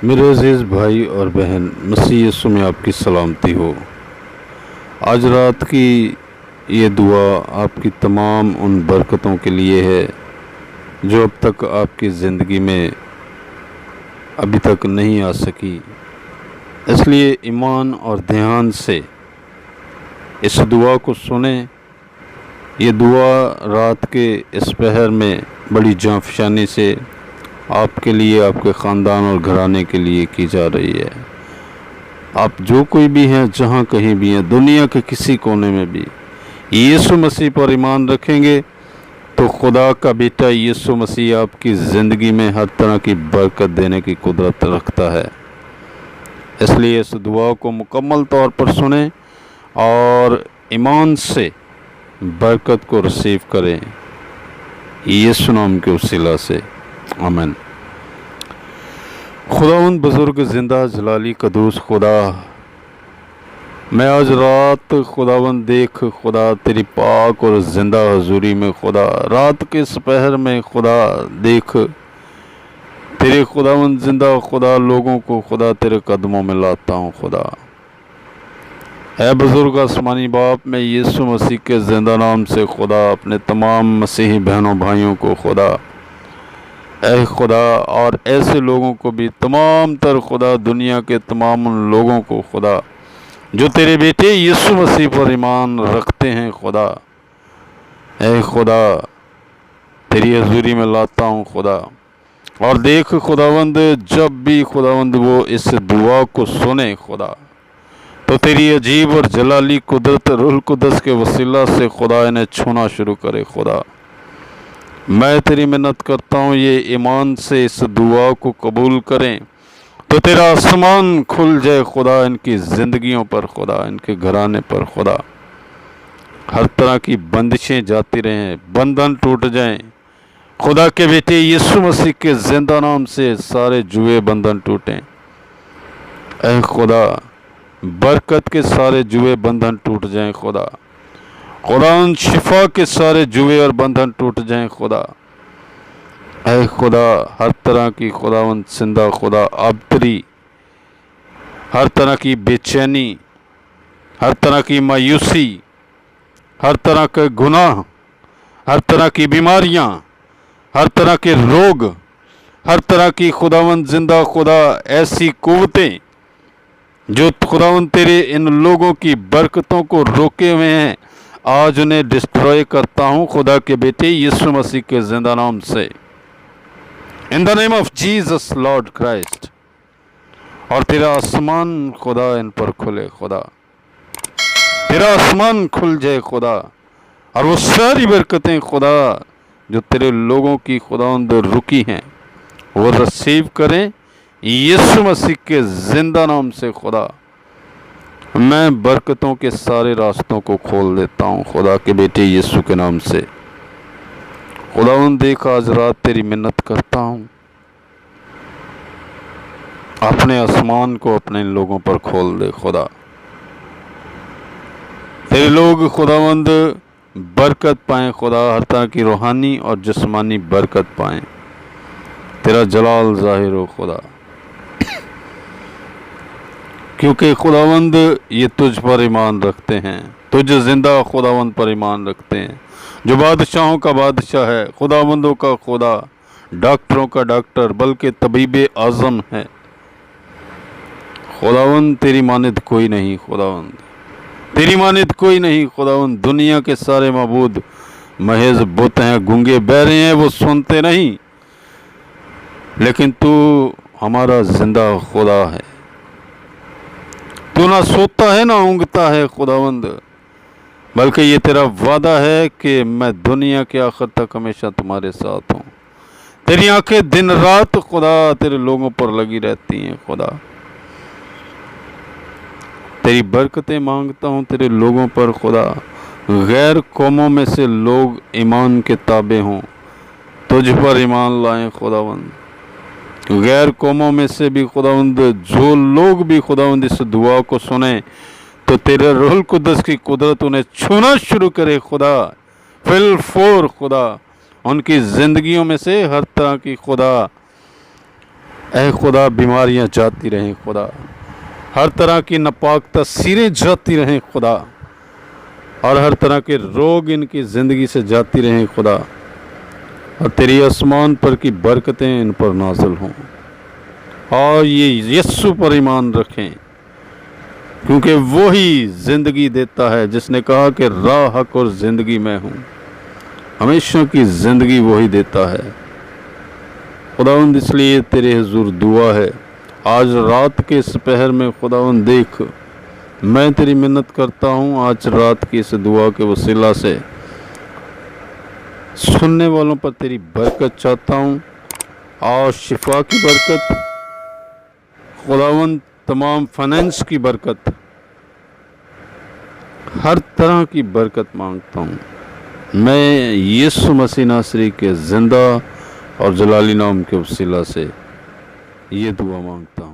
मेरे अजीज़ भाई और बहन, मसीह यीशु में आपकी सलामती हो। आज रात की ये दुआ आपकी तमाम उन बरकतों के लिए है जो अब तक आपकी ज़िंदगी में अभी तक नहीं आ सकी। इसलिए ईमान और ध्यान से इस दुआ को सुने। ये दुआ रात के इस पहर में बड़ी जांफशानी से आपके लिए, आपके ख़ानदान और घराने के लिए की जा रही है। आप जो कोई भी हैं, जहाँ कहीं भी हैं, दुनिया के किसी कोने में भी यीशु मसीह पर ईमान रखेंगे तो खुदा का बेटा यीशु मसीह आपकी ज़िंदगी में हर तरह की बरकत देने की कुदरत रखता है। इसलिए इस दुआ को मुकम्मल तौर पर सुने और ईमान से बरकत को रिसीव करें, यीशु नाम के वसीला से, आमीन। खुदावंद बुज़ुर्ग ज़िंदा जलाली कदूस खुदा, मैं आज रात खुदावंद देख खुदा तेरी पाक और ज़िंदा हजूरी में खुदा रात के सपहर में खुदा देख तेरे खुदावंद ज़िंदा खुदा लोगों को खुदा तेरे कदमों में लाता हूँ। खुदा है बुज़ुर्ग आसमानी बाप, मैं यीशु मसीह के ज़िंदा नाम से खुदा अपने तमाम मसीही बहनों भाइयों को खुदा ऐ खुदा और ऐसे लोगों को भी तमाम तर खुदा दुनिया के तमाम उन लोगों को खुदा जो तेरे बेटे यीशु मसीह पर ईमान रखते हैं खुदा, ऐ खुदा तेरी हजूरी में लाता हूँ खुदा। और देख खुदावंद, जब भी खुदावंद वो इस दुआ को सुने खुदा तो तेरी अजीब और जलाली कुदरत रूह कुदस के वसीला से खुदा इन्हें छूना शुरू करे। खुदा मैं तेरी मिन्नत करता हूँ, ये ईमान से इस दुआ को कबूल करें तो तेरा आसमान खुल जाए खुदा इनकी ज़िंदगियों पर, खुदा इनके घराने पर, खुदा हर तरह की बंदिशें जाती रहें, बंधन टूट जाएं। खुदा के बेटे यीशु मसीह के ज़िंदा नाम से सारे जुए बंधन टूटें। ऐ खुदा बरकत के सारे जुए बंधन टूट जाएं। खुदा खुदा शिफा के सारे जुए और बंधन टूट जाएं। खुदा ऐ खुदा हर तरह की खुदावंद जिंदा खुदा आबतरी, हर तरह की बेचैनी, हर तरह की मायूसी, हर तरह के गुनाह, हर तरह की बीमारियां, हर तरह के रोग, हर तरह की खुदावंद जिंदा खुदा ऐसी कुव्वतें जो खुदावंद तेरे इन लोगों की बरकतों को रोके हुए हैं, आज उन्हें डिस्ट्रॉय करता हूँ खुदा के बेटे यीशु मसीह के जिंदा नाम से, in the name of Jesus Lord Christ. और तेरा आसमान खुदा इन पर खुले, खुदा तेरा आसमान खुल जाए खुदा, और वो सारी बरकतें खुदा जो तेरे लोगों की खुदावंद रुकी हैं वो रिसीव करें यीशु मसीह के जिंदा नाम से। खुदा मैं बरकतों के सारे रास्तों को खोल देता हूँ खुदा के बेटे यीशु के नाम से। खुदावंद देख आज रात तेरी मिन्नत करता हूँ, अपने आसमान को अपने लोगों पर खोल दे खुदा। तेरे लोग खुदावंद बरकत पाएं खुदा, हर तरह की रूहानी और जिस्मानी बरकत पाएं, तेरा जलाल जाहिर हो खुदा, क्योंकि खुदावंद ये तुझ पर ईमान रखते हैं, तुझ जिंदा खुदावंद पर ईमान रखते हैं जो बादशाहों का बादशाह है, खुदावंदों का खुदा, डॉक्टरों का डॉक्टर, बल्कि तबीब आज़म है। खुदावंद तेरी मानिद कोई नहीं, खुदावंद तेरी मानिद कोई नहीं खुदावंद। दुनिया के सारे मबूद महज बुत हैं, गूंगे बहरे हैं, वो सुनते नहीं, लेकिन तू हमारा जिंदा खुदा है। तू ना सोता है ना ऊँगता है खुदावंद, बल्कि ये तेरा वादा है कि मैं दुनिया के आखिर तक हमेशा तुम्हारे साथ हूँ। तेरी आंखें दिन रात खुदा तेरे लोगों पर लगी रहती हैं खुदा। तेरी बरकतें मांगता हूँ तेरे लोगों पर खुदा, गैर कौमों में से लोग ईमान के ताबे हों, तुझ पर ईमान लाएं खुदावंद। गैर कौमों में से भी खुदावंद जो लोग भी खुदावंद इस दुआ को सुने तो तेरे रूह कुदस की कुदरत उन्हें छूना शुरू करे खुदा। फिल फोर खुदा उनकी ज़िंदगियों में से हर तरह की खुदा ऐ खुदा बीमारियां जाती रहें खुदा, हर तरह की नापाक तस्वीरें जाती रहें खुदा, और हर तरह के रोग इनकी ज़िंदगी से जाती रहें खुदा, और तेरी आसमान पर की बरकतें इन पर नाज़िल हों, और ये यीशु पर ईमान रखें, क्योंकि वो ही ज़िंदगी देता है, जिसने कहा कि राह हक और ज़िंदगी मैं हूँ। हमेशा की ज़िंदगी वही देता है खुदावंद। इसलिए तेरे हुजूर दुआ है आज रात के इस पहर में खुदावंद, देख मैं तेरी मिन्नत करता हूँ, आज रात की इस दुआ के वसीला से सुनने वालों पर तेरी बरकत चाहता हूँ, और शिफा की बरकत खुदावंद, तमाम फाइनेंस की बरकत, हर तरह की बरकत मांगता हूँ। मैं यीशु मसीह नासरी के ज़िंदा और जलाली नाम के वसीला से ये दुआ मांगता हूँ।